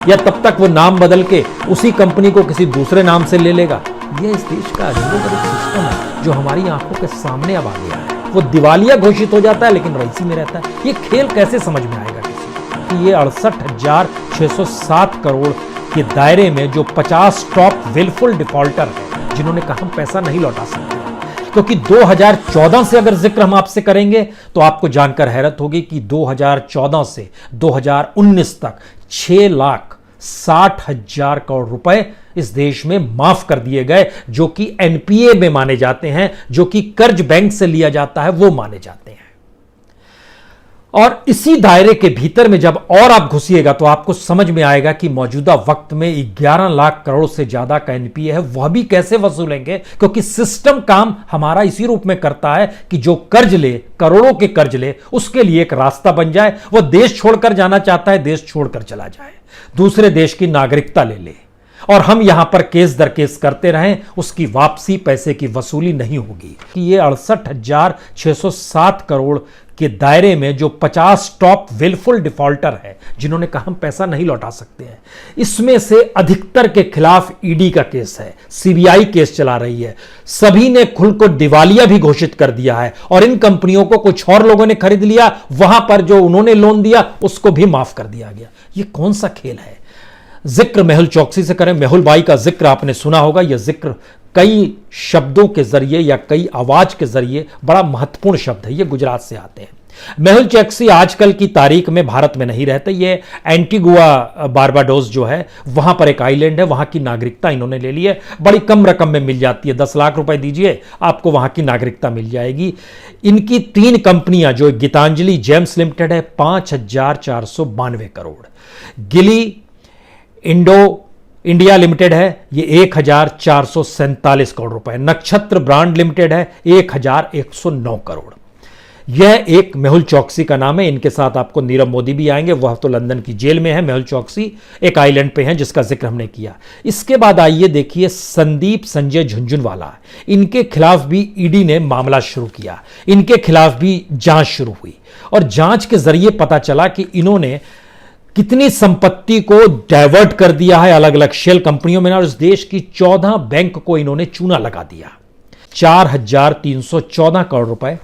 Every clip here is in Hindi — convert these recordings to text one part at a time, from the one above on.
या तब तक वो नाम बदल के उसी कंपनी को किसी दूसरे नाम से ले लेगा। यह इस देश का अजीबोगरीब सिस्टम है जो हमारी आंखों के सामने अब आ गया है। वो दिवालिया घोषित हो जाता है लेकिन रईसी में रहता है। ये खेल कैसे समझ में आएगा किसी को कि ये 68,607 करोड़ के दायरे में जो 50 टॉप विलफुल डिफॉल्टर है जिन्होंने कहा हम पैसा नहीं लौटा सकते, क्योंकि 2014 से अगर जिक्र हम आपसे करेंगे तो आपको जानकर हैरत होगी कि 2014 से 2019 तक 6,60,000 करोड़ रुपए इस देश में माफ कर दिए गए, जो कि एनपीए में माने जाते हैं, जो कि कर्ज बैंक से लिया जाता है वो माने जाते हैं। और इसी दायरे के भीतर में जब और आप घुसिएगा तो आपको समझ में आएगा कि मौजूदा वक्त में 11 लाख करोड़ से ज्यादा का एनपीए है, वह भी कैसे वसूलेंगे, क्योंकि सिस्टम काम हमारा इसी रूप में करता है कि जो कर्ज ले, करोड़ों के कर्ज ले, उसके लिए एक रास्ता बन जाए। वह देश छोड़कर जाना चाहता है, देश छोड़कर चला जाए, दूसरे देश की नागरिकता ले ले और हम यहां पर केस दर केस करते रहें, उसकी वापसी, पैसे की वसूली नहीं होगी। कि ये 68,607 करोड़ के दायरे में जो 50 टॉप विलफुल डिफॉल्टर है जिन्होंने कहा हम पैसा नहीं लौटा सकते हैं, इसमें से अधिकतर के खिलाफ ईडी का केस है, सीबीआई केस चला रही है। सभी ने खुद को दिवालिया भी घोषित कर दिया है और इन कंपनियों को कुछ और लोगों ने खरीद लिया, वहां पर जो उन्होंने लोन दिया उसको भी माफ कर दिया गया। ये कौन सा खेल है? जिक्र मेहुल चौकसी से करें, मेहुल भाई का जिक्र आपने सुना होगा। यह जिक्र कई शब्दों के जरिए या कई आवाज के जरिए बड़ा महत्वपूर्ण शब्द है। ये गुजरात से आते हैं। मेहुल चौकसी आजकल की तारीख में भारत में नहीं रहते। ये एंटीगुआ बारबाडोस जो है वहां पर एक आइलैंड है, वहां की नागरिकता इन्होंने ले ली है। बड़ी कम रकम में मिल जाती है, 10 लाख रुपए दीजिए आपको वहां की नागरिकता मिल जाएगी। इनकी 3 कंपनियां जो गीतांजलि जेम्स लिमिटेड है 5,492 करोड़, गिली इंडिया लिमिटेड है ये 1,447 करोड़ रुपए, नक्षत्र ब्रांड लिमिटेड है 1,109 करोड़। यह एक मेहुल चौकसी का नाम है। इनके साथ आपको नीरव मोदी भी आएंगे, वह तो लंदन की जेल में है। मेहुल चौकसी एक आइलैंड पे हैं जिसका जिक्र हमने किया। इसके बाद आइए देखिए संदीप संजय झुंझुनवाला, इनके खिलाफ भी ईडी ने मामला शुरू किया, इनके खिलाफ भी जांच शुरू हुई और जांच के जरिए पता चला कि इन्होंने कितनी संपत्ति को डाइवर्ट कर दिया है अलग अलग शेल कंपनियों में और इस देश की 14 बैंक को इन्होंने चूना लगा दिया। 4,314 करोड़ रुपए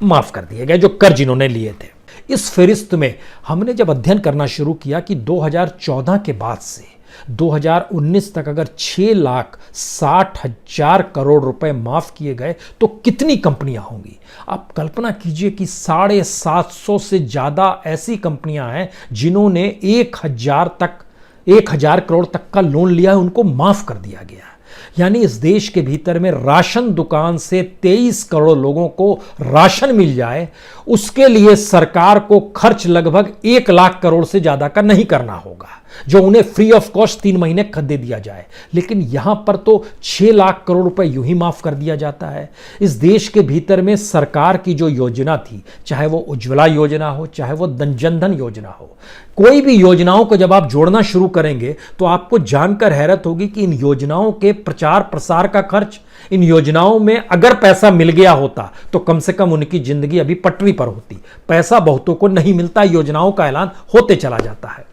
माफ कर दिए गए जो कर्ज इन्होंने लिए थे। इस फहरिस्त में हमने जब अध्ययन करना शुरू किया कि 2014 के बाद से 2019 तक अगर 6,60,000 करोड़ रुपए माफ किए गए तो कितनी कंपनियां होंगी। आप कल्पना कीजिए कि 750 से ज्यादा ऐसी कंपनियां हैं जिन्होंने 1,000 करोड़ तक का लोन लिया है, उनको माफ कर दिया गया। यानी इस देश के भीतर में राशन दुकान से 23 करोड़ लोगों को राशन मिल जाए, उसके लिए सरकार को खर्च लगभग 1 लाख करोड़ से ज्यादा का नहीं करना होगा, जो उन्हें फ्री ऑफ कॉस्ट 3 महीने दे दिया जाए। लेकिन यहां पर तो 6 लाख करोड़ रुपए यूं ही माफ कर दिया जाता है। इस देश के भीतर में सरकार की जो योजना थी, चाहे वो उज्ज्वला योजना हो, चाहे वो जनधन योजना हो, कोई भी योजनाओं को जब आप जोड़ना शुरू करेंगे तो आपको जानकर हैरत होगी कि इन योजनाओं के प्रचार प्रसार का खर्च, इन योजनाओं में अगर पैसा मिल गया होता तो कम से कम उनकी जिंदगी अभी पटरी पर होती। पैसा बहुतों को नहीं मिलता, योजनाओं का ऐलान होते चला जाता है।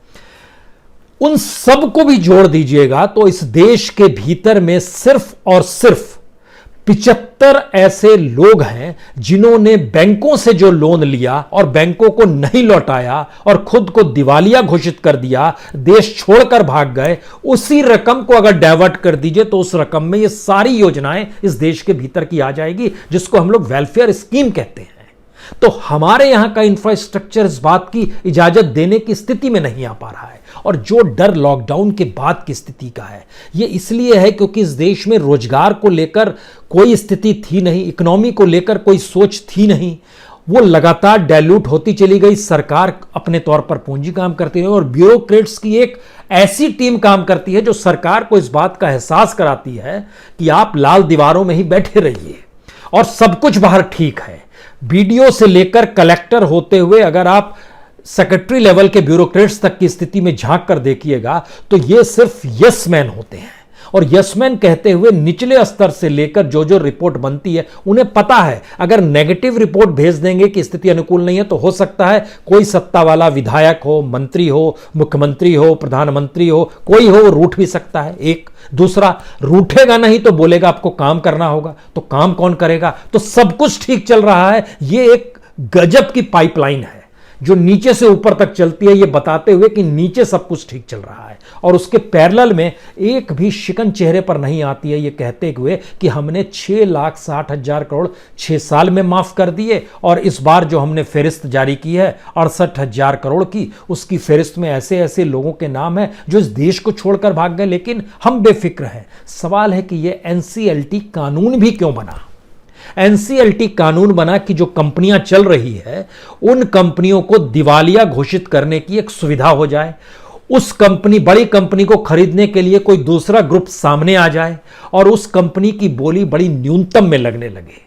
उन सब को भी जोड़ दीजिएगा तो इस देश के भीतर में सिर्फ और सिर्फ 75 ऐसे लोग हैं जिन्होंने बैंकों से जो लोन लिया और बैंकों को नहीं लौटाया और खुद को दिवालिया घोषित कर दिया, देश छोड़कर भाग गए। उसी रकम को अगर डाइवर्ट कर दीजिए तो उस रकम में ये सारी योजनाएं इस देश के भीतर की आ जाएगी, जिसको हम लोग वेलफेयर स्कीम कहते हैं। तो हमारे यहां का इंफ्रास्ट्रक्चर इस बात की इजाजत देने की स्थिति में नहीं आ पा रहा है। और जो डर लॉकडाउन के बाद की स्थिति का है, यह इसलिए है क्योंकि इस देश में रोजगार को लेकर कोई स्थिति थी नहीं, इकोनॉमी को लेकर कोई सोच थी नहीं। वो लगातार डाइल्यूट होती चली गई। सरकार अपने तौर पर पूंजी काम करती है और ब्यूरोक्रेट्स की एक ऐसी टीम काम करती है जो सरकार को इस बात का एहसास कराती है कि आप लाल दीवारों में ही बैठे रहिए और सब कुछ बाहर ठीक है। बीडीओ से लेकर कलेक्टर होते हुए अगर आप सेक्रेटरी लेवल के ब्यूरोक्रेट्स तक की स्थिति में झांक कर देखिएगा तो ये सिर्फ यस मैन होते हैं और यसमैन कहते हुए निचले स्तर से लेकर जो जो रिपोर्ट बनती है उन्हें पता है अगर नेगेटिव रिपोर्ट भेज देंगे कि स्थिति अनुकूल नहीं है तो हो सकता है कोई सत्ता वाला विधायक हो, मंत्री हो, मुख्यमंत्री हो, प्रधानमंत्री हो, कोई हो, वो रूठ भी सकता है। एक दूसरा, रूठेगा नहीं तो बोलेगा आपको काम करना होगा, तो काम कौन करेगा? तो सब कुछ ठीक चल रहा है। ये एक गजब की पाइपलाइन है जो नीचे से ऊपर तक चलती है, ये बताते हुए कि नीचे सब कुछ ठीक चल रहा है और उसके पैरेलल में एक भी शिकन चेहरे पर नहीं आती है, ये कहते हुए कि हमने 6,60,000 करोड़ 6 साल में माफ कर दिए और इस बार जो हमने फेरिस्त जारी की है 68,000 करोड़ की, उसकी फेरिस्त में ऐसे ऐसे लोगों के नाम हैं जो इस देश को छोड़कर भाग गए, लेकिन हम बेफिक्र हैं। सवाल है कि ये एनसीएलटी कानून भी क्यों बना? एनसीएलटी कानून बना कि जो कंपनियां चल रही है उन कंपनियों को दिवालिया घोषित करने की एक सुविधा हो जाए, उस बड़ी कंपनी को खरीदने के लिए कोई दूसरा ग्रुप सामने आ जाए और उस कंपनी की बोली बड़ी न्यूनतम में लगने लगे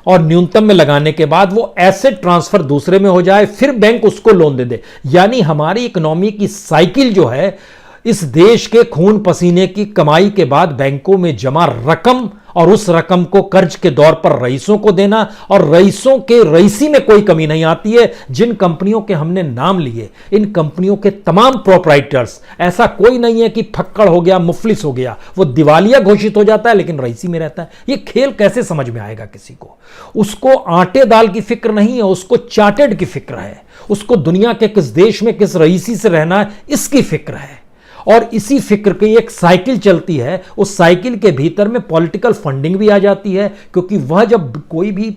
और न्यूनतम में लगाने के बाद वो एसेट ट्रांसफर दूसरे में हो जाए, फिर बैंक उसको लोन दे दे। यानी हमारी इकोनॉमी की साइकिल जो है, इस देश के खून पसीने की कमाई के बाद बैंकों में जमा रकम और उस रकम को कर्ज के दौर पर रईसों को देना, और रईसों के रईसी में कोई कमी नहीं आती है। जिन कंपनियों के हमने नाम लिए, इन कंपनियों के तमाम प्रोप्राइटर्स, ऐसा कोई नहीं है कि फक्कड़ हो गया, मुफलिस हो गया, वो दिवालिया घोषित हो जाता है लेकिन रईसी में रहता है। ये खेल कैसे समझ में आएगा किसी को? उसको आटे दाल की फिक्र नहीं है, उसको चार्टेड की फिक्र है, उसको दुनिया के किस देश में किस रईसी से रहना है इसकी फिक्र है। और इसी फिक्र की एक साइकिल चलती है, उस साइकिल के भीतर में पॉलिटिकल फंडिंग भी आ जाती है, क्योंकि वह जब कोई भी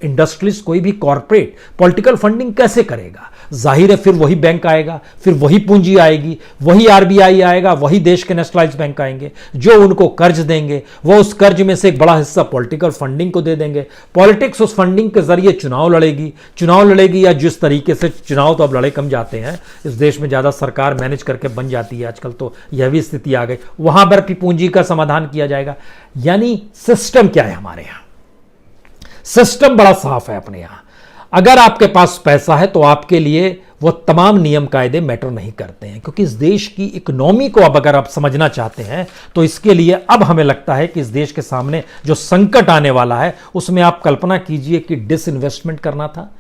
इंडस्ट्रीज, कोई भी कॉर्पोरेट पॉलिटिकल फंडिंग कैसे करेगा? जाहिर है फिर वही बैंक आएगा, फिर वही पूंजी आएगी, वही आरबीआई आएगा, वही देश के नेशनलाइज बैंक आएंगे जो उनको कर्ज देंगे, वो उस कर्ज में से एक बड़ा हिस्सा पॉलिटिकल फंडिंग को दे देंगे। पॉलिटिक्स उस फंडिंग के जरिए चुनाव लड़ेगी या जिस तरीके से चुनाव तो अब लड़े कम जाते हैं, इस देश में ज्यादा सरकार मैनेज करके बन जाती है आजकल, तो यह भी स्थिति आ गई, वहां पर भी पूंजी का समाधान किया जाएगा। यानी सिस्टम क्या है हमारे यहां? सिस्टम बड़ा साफ है अपने यहां। अगर आपके पास पैसा है तो आपके लिए वो तमाम नियम कायदे मैटर नहीं करते हैं, क्योंकि इस देश की इकोनॉमी को अब अगर आप समझना चाहते हैं तो इसके लिए अब हमें लगता है कि इस देश के सामने जो संकट आने वाला है उसमें आप कल्पना कीजिए कि डिसइन्वेस्टमेंट करना था,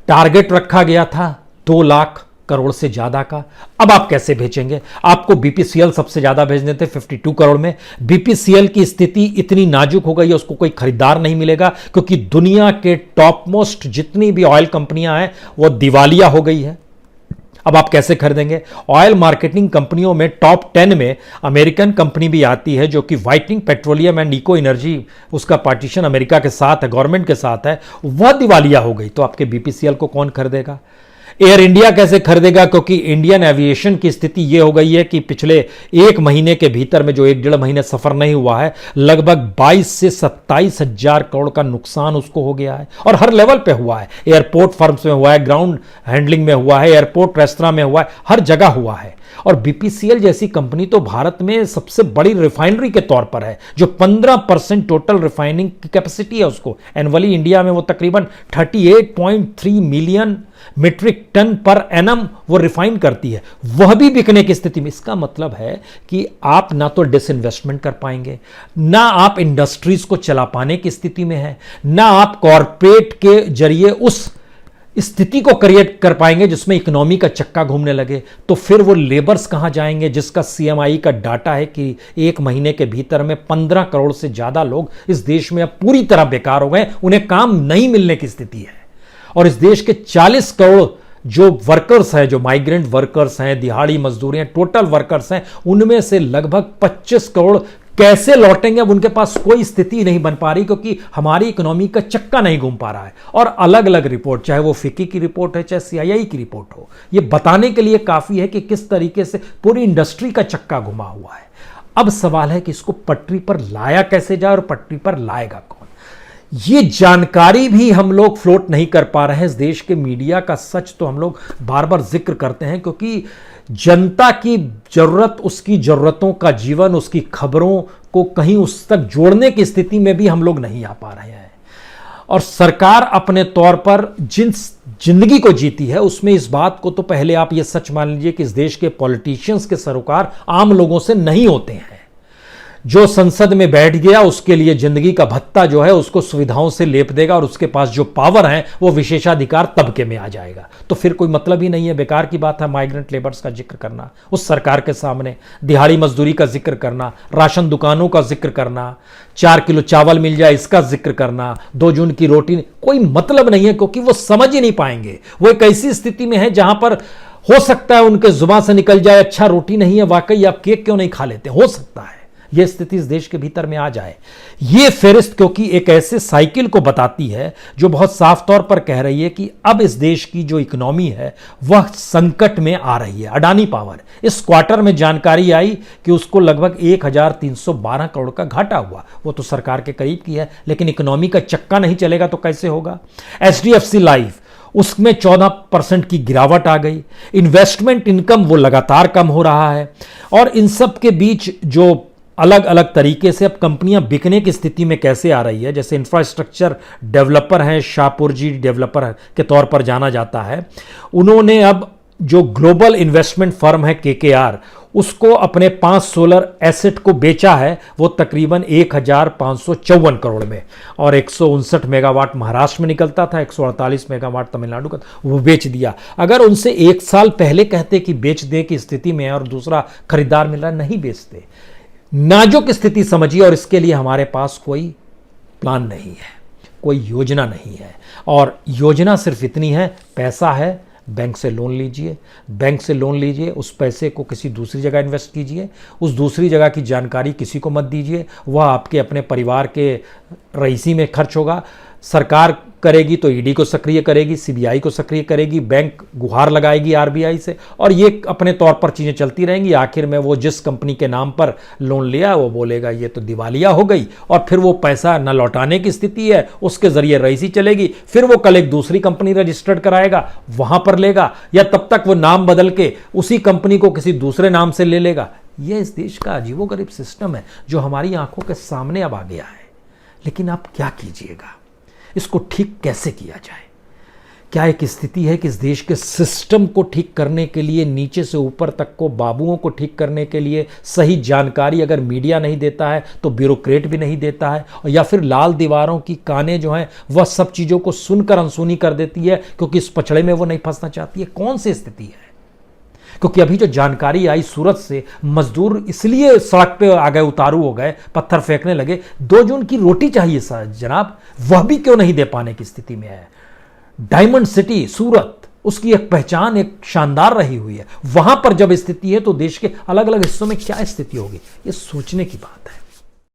टारगेट रखा गया था 2 लाख करोड़ से ज्यादा का, अब आप कैसे भेजेंगे? आपको बीपीसीएल सबसे ज्यादा भेजने थे 52 करोड़ में। बीपीसीएल की स्थिति इतनी नाजुक हो गई है, उसको कोई खरीदार नहीं मिलेगा, क्योंकि दुनिया के टॉप मोस्ट जितनी भी ऑयल कंपनियां हैं वो दिवालिया हो गई है। अब आप कैसे खरीदेंगे? ऑयल मार्केटिंग कंपनियों में टॉप 10 में अमेरिकन कंपनी भी आती है जो कि whitening petroleum and eco energy, उसका पार्टीशन अमेरिका के साथ है, गवर्नमेंट के साथ है, वह दिवालिया हो गई। तो आपके बीपीसीएल को कौन खरीदेगा? एयर इंडिया कैसे खरीदेगा? क्योंकि इंडियन एविएशन की स्थिति यह हो गई है कि पिछले 1 महीने के भीतर में, जो 1-1.5 महीने सफर नहीं हुआ है, लगभग 22 से 27 हजार करोड़ का नुकसान उसको हो गया है, और हर लेवल पे हुआ है। एयरपोर्ट फर्म्स में हुआ है, ग्राउंड हैंडलिंग में हुआ है, एयरपोर्ट रेस्तरां में हुआ है, हर जगह हुआ है। और बीपीसीएल जैसी कंपनी तो भारत में सबसे बड़ी रिफाइनरी के तौर पर है, जो 15% टोटल रिफाइनिंग की कैपेसिटी है उसको एनुअली। इंडिया में वो तकरीबन 38.3 million metric ton per annum वो रिफाइन करती है, वह भी बिकने की स्थिति में। इसका मतलब है कि आप ना तो डिसइन्वेस्टमेंट कर पाएंगे, ना आप इंडस्ट्रीज को चला पाने की स्थिति में है, ना आप कॉरपोरेट के जरिए उस स्थिति को क्रिएट कर पाएंगे जिसमें इकोनॉमी का चक्का घूमने लगे। तो फिर वो लेबर्स कहां जाएंगे, जिसका सीएमआई का डाटा है कि 1 महीने के भीतर में 15 करोड़ से ज्यादा लोग इस देश में अब पूरी तरह बेकार हो गए, उन्हें काम नहीं मिलने की स्थिति है। और इस देश के 40 करोड़ जो वर्कर्स हैं, जो माइग्रेंट वर्कर्स हैं, दिहाड़ी मजदूर हैं, टोटल वर्कर्स हैं, उनमें से लगभग 25 करोड़ कैसे लौटेंगे? अब उनके पास कोई स्थिति नहीं बन पा रही, क्योंकि हमारी इकोनॉमी का चक्का नहीं घूम पा रहा है। और अलग अलग रिपोर्ट, चाहे वो फिक्की की रिपोर्ट है, चाहे सीआईआई की रिपोर्ट हो, ये बताने के लिए काफी है कि किस तरीके से पूरी इंडस्ट्री का चक्का घुमा हुआ है। अब सवाल है कि इसको पटरी पर लाया कैसे जाए और पटरी पर लाएगा कौन? ये जानकारी भी हम लोग फ्लोट नहीं कर पा रहे हैं। इस देश के मीडिया का सच तो हम लोग बार बार जिक्र करते हैं, क्योंकि जनता की जरूरत, उसकी जरूरतों का जीवन, उसकी खबरों को कहीं उस तक जोड़ने की स्थिति में भी हम लोग नहीं आ पा रहे हैं। और सरकार अपने तौर पर जिन जिंदगी को जीती है उसमें इस बात को तो पहले आप ये सच मान लीजिए कि इस देश के पॉलिटिशियंस के सरोकार आम लोगों से नहीं होते हैं। जो संसद में बैठ गया उसके लिए जिंदगी का भत्ता जो है उसको सुविधाओं से लेप देगा और उसके पास जो पावर है वो विशेषाधिकार तबके में आ जाएगा। तो फिर कोई मतलब ही नहीं है, बेकार की बात है माइग्रेंट लेबर्स का जिक्र करना उस सरकार के सामने, दिहाड़ी मजदूरी का जिक्र करना, राशन दुकानों का जिक्र करना, 4 किलो चावल मिल जाए इसका जिक्र करना, 2 जून की रोटी, कोई मतलब नहीं है क्योंकि वो समझ ही नहीं पाएंगे। वो एक ऐसी स्थिति में है जहां पर हो सकता है उनके जुबान से निकल जाए अच्छा रोटी नहीं है, वाकई आप केक क्यों नहीं खा लेते, हो सकता है यह स्थिति इस देश के भीतर में आ जाए। यह फेरिस्त क्योंकि एक ऐसे साइकिल को बताती है जो बहुत साफ तौर पर कह रही है कि अब इस देश की जो इकोनॉमी है वह संकट में आ रही है। अडानी पावर, इस क्वार्टर में जानकारी आई कि उसको लगभग 1312 करोड़ का घाटा हुआ। वो तो सरकार के करीब की है, लेकिन इकोनॉमी का चक्का नहीं चलेगा तो कैसे होगा। HDFC लाइफ, उसमें 14% की गिरावट आ गई। इन्वेस्टमेंट इनकम वो लगातार कम हो रहा है। और इन सब के बीच जो अलग अलग तरीके से अब कंपनियां बिकने की स्थिति में कैसे आ रही है, जैसे इंफ्रास्ट्रक्चर डेवलपर हैं, शाहपुर जी डेवलपर के तौर पर जाना जाता है, उन्होंने अब जो ग्लोबल इन्वेस्टमेंट फर्म है KKR, उसको अपने 5 सोलर एसेट को बेचा है, वो तकरीबन 1554 करोड़ में, और 159 मेगावाट महाराष्ट्र में निकलता था, 148 मेगावाट तमिलनाडु का, वो बेच दिया। अगर उनसे 1 साल पहले कहते कि बेच दे की स्थिति में है और दूसरा खरीदार मिल रहा, नहीं बेचते। नाजुक स्थिति समझिए, और इसके लिए हमारे पास कोई प्लान नहीं है, कोई योजना नहीं है। और योजना सिर्फ इतनी है, पैसा है, बैंक से लोन लीजिए, बैंक से लोन लीजिए, उस पैसे को किसी दूसरी जगह इन्वेस्ट कीजिए, उस दूसरी जगह की जानकारी किसी को मत दीजिए, वह आपके अपने परिवार के रईसी में खर्च होगा। सरकार करेगी तो ईडी को सक्रिय करेगी, CBI को सक्रिय करेगी, बैंक गुहार लगाएगी RBI से, और ये अपने तौर पर चीज़ें चलती रहेंगी। आखिर में वो जिस कंपनी के नाम पर लोन लिया वो बोलेगा ये तो दिवालिया हो गई, और फिर वो पैसा न लौटाने की स्थिति है, उसके जरिए रईसी चलेगी, फिर वो कल एक दूसरी कंपनी रजिस्टर्ड कराएगा, वहां पर लेगा, या तब तक वो नाम बदल के उसी कंपनी को किसी दूसरे नाम से ले लेगा। यह इस देश का अजीबोगरीब सिस्टम है जो हमारी आंखों के सामने अब आ गया है। लेकिन आप क्या कीजिएगा, इसको ठीक कैसे किया जाए? क्या एक स्थिति है कि इस देश के सिस्टम को ठीक करने के लिए, नीचे से ऊपर तक को, बाबुओं को ठीक करने के लिए सही जानकारी अगर मीडिया नहीं देता है तो ब्यूरोक्रेट भी नहीं देता है, और या फिर लाल दीवारों की कानें जो हैं वह सब चीज़ों को सुनकर अनसुनी कर देती है क्योंकि इस पछड़े में वो नहीं फंसना चाहती है। कौन सी स्थिति है? क्योंकि अभी जो जानकारी आई सूरत से, मजदूर इसलिए सड़क पे आ गए, उतारू हो गए, पत्थर फेंकने लगे, 2 जून की रोटी चाहिए सर जनाब, वह भी क्यों नहीं दे पाने की स्थिति में है। डायमंड सिटी सूरत, उसकी एक पहचान एक शानदार रही हुई है, वहां पर जब स्थिति है तो देश के अलग अलग हिस्सों में क्या स्थिति होगी, ये सोचने की बात है।